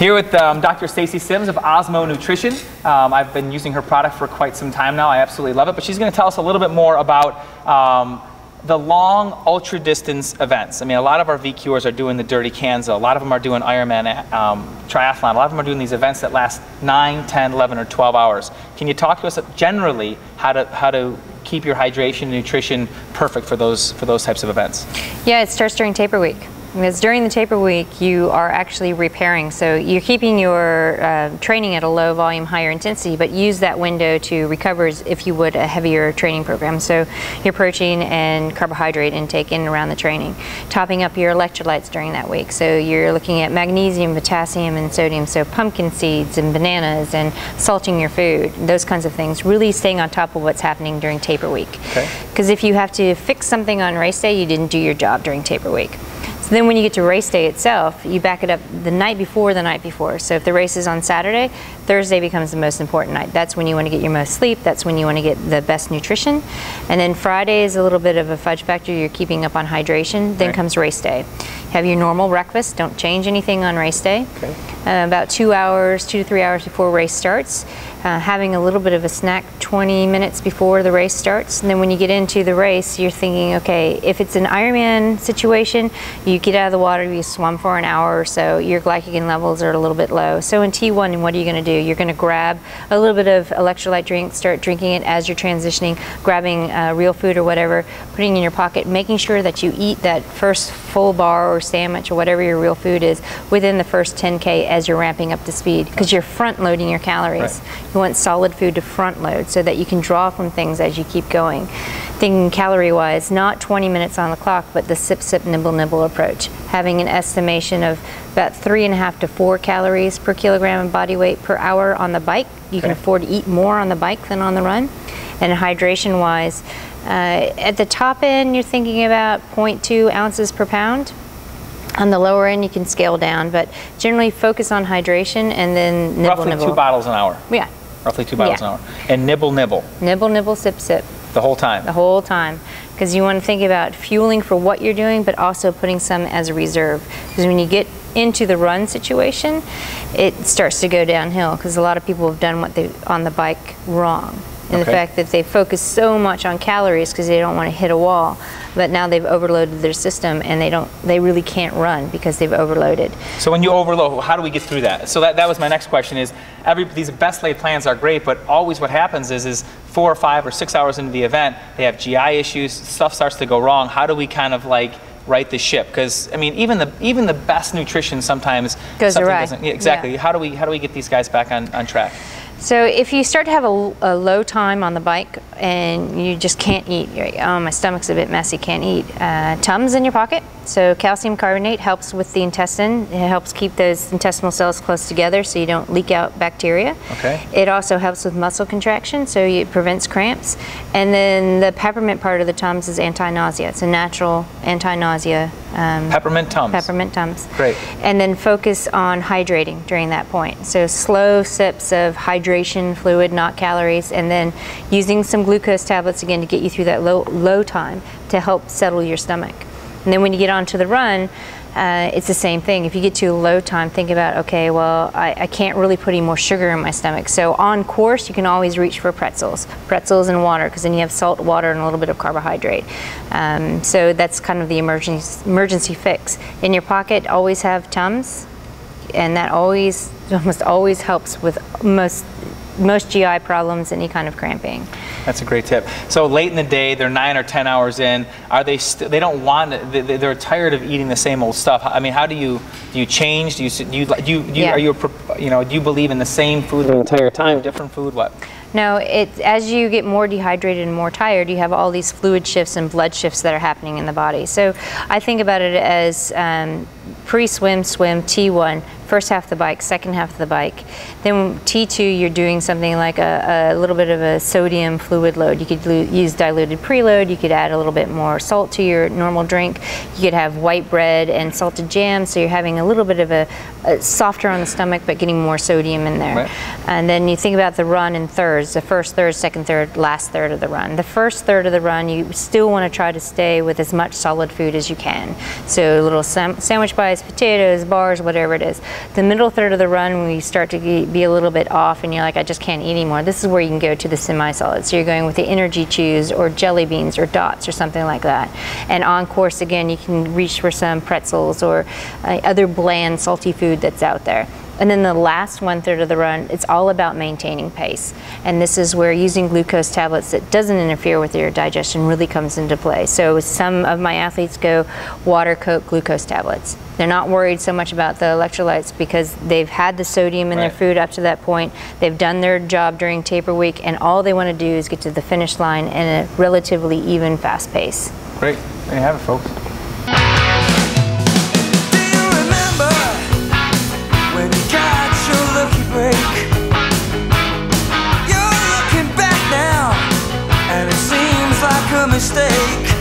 Here with Dr. Stacy Sims of Osmo Nutrition. I've been using her product for quite some time now. I absolutely love it, but she's going to tell us a little bit more about the long ultra distance events. I mean, a lot of our VQers are doing the Dirty Kansas. A lot of them are doing Ironman triathlon. A lot of them are doing these events that last 9, 10, 11, or 12 hours. Can you talk to us generally how to keep your hydration and nutrition perfect for those types of events? Yeah, it starts during taper week. Because during the taper week, you are actually repairing. So you're keeping your training at a low volume, higher intensity, but use that window to recover as if you would a heavier training program. So your protein and carbohydrate intake in and around the training. Topping up your electrolytes during that week. So you're looking at magnesium, potassium, and sodium. So pumpkin seeds and bananas and salting your food, those kinds of things. Really staying on top of what's happening during taper week. Because if you have to fix something on race day, you didn't do your job during taper week. So then when you get to race day itself, you back it up the night before. So if the race is on Saturday, Thursday becomes the most important night. That's when you want to get your most sleep. That's when you want to get the best nutrition. And then Friday is a little bit of a fudge factor. You're keeping up on hydration. Then comes race day. Have your normal breakfast. Don't change anything on race day. About 2 hours, 2 to 3 hours before race starts. Having a little bit of a snack 20 minutes before the race starts. And then when you get into the race, you're thinking, okay, if it's an Ironman situation, you get out of the water, you swim for an hour or so, your glycogen levels are a little bit low. So in T1, what are you going to do? You're going to grab a little bit of electrolyte drink, start drinking it as you're transitioning, grabbing real food or whatever, putting it in your pocket, making sure that you eat that first full bar or sandwich or whatever your real food is within the first 10K as you're ramping up to speed, because you're front loading your calories. You want solid food to front load so that you can draw from things as you keep going. Thinking calorie wise, not 20 minutes on the clock, but the sip, sip, nibble, nibble approach. Having an estimation of about 3.5 to 4 calories per kilogram of body weight per hour on the bike. You can afford to eat more on the bike than on the run. And hydration wise, at the top end, you're thinking about 0.2 ounces per pound. On the lower end, you can scale down, but generally focus on hydration and then nibble, nibble. Roughly 2 bottles an hour. Yeah. Roughly 2 bottles an hour. And nibble, nibble. Nibble, nibble, sip, sip. The whole time? The whole time. Because you want to think about fueling for what you're doing, but also putting some as a reserve. Because when you get into the run situation, it starts to go downhill, because a lot of people have done what they on the bike wrong. And the fact that they focus so much on calories because they don't want to hit a wall, but now they've overloaded their system and they really can't run because they've overloaded. So when you overload, how do we get through that? So that was my next question is, these best laid plans are great, but always what happens is 4 or 5 or 6 hours into the event, they have GI issues, stuff starts to go wrong. How do we kind of like right the ship? Because I mean, even the best nutrition sometimes goes awry. Exactly. Yeah. How do we get these guys back on track? So if you start to have a low time on the bike and you just can't eat, oh, my stomach's a bit messy, can't eat, Tums in your pocket. So calcium carbonate helps with the intestine. It helps keep those intestinal cells close together so you don't leak out bacteria. It also helps with muscle contraction, so it prevents cramps. And then the peppermint part of the Tums is anti-nausea. It's a natural anti-nausea. Peppermint Tums. Peppermint Tums. Great. And then focus on hydrating during that point. So slow sips of hydration fluid, not calories, and then using some glucose tablets again to get you through that low time to help settle your stomach. And then when you get onto the run, it's the same thing. If you get to a low time, think about, okay, well, I can't really put any more sugar in my stomach. So on course, you can always reach for pretzels and water, because then you have salt, water, and a little bit of carbohydrate. So that's kind of the emergency fix. In your pocket, always have Tums, and that almost always helps with most GI problems, any kind of cramping. That's a great tip. So late in the day, they're 9 or 10 hours in. Are they? They don't want. They're tired of eating the same old stuff. I mean, how do you change? Do you believe in the same food the entire time? Different food? What? No, as you get more dehydrated and more tired, you have all these fluid shifts and blood shifts that are happening in the body. So I think about it as pre-swim, swim, T1, first half of the bike, second half of the bike. Then T2, you're doing something like a little bit of a sodium fluid load. You could use diluted preload. You could add a little bit more salt to your normal drink. You could have white bread and salted jam, so you're having a little bit of a softer on the stomach, but getting more sodium in there. And then you think about the run in thirds, the first third, second third, last third of the run. The first third of the run, you still want to try to stay with as much solid food as you can. So little sandwich bites, potatoes, bars, whatever it is. the middle third of the run, when you start to be a little bit off and you're like, I just can't eat anymore, this is where you can go to the semi-solid. So you're going with the energy chews or jelly beans or dots or something like that. And on course, again, you can reach for some pretzels or other bland, salty food that's out there. And then the last 1/3 of the run, it's all about maintaining pace. And this is where using glucose tablets that doesn't interfere with your digestion really comes into play. So some of my athletes go water, Coke, glucose tablets. They're not worried so much about the electrolytes because they've had the sodium in their food up to that point. They've done their job during taper week, and all they want to do is get to the finish line in a relatively even, fast pace. Great. There you have it, folks. Break. You're looking back now, and it seems like a mistake.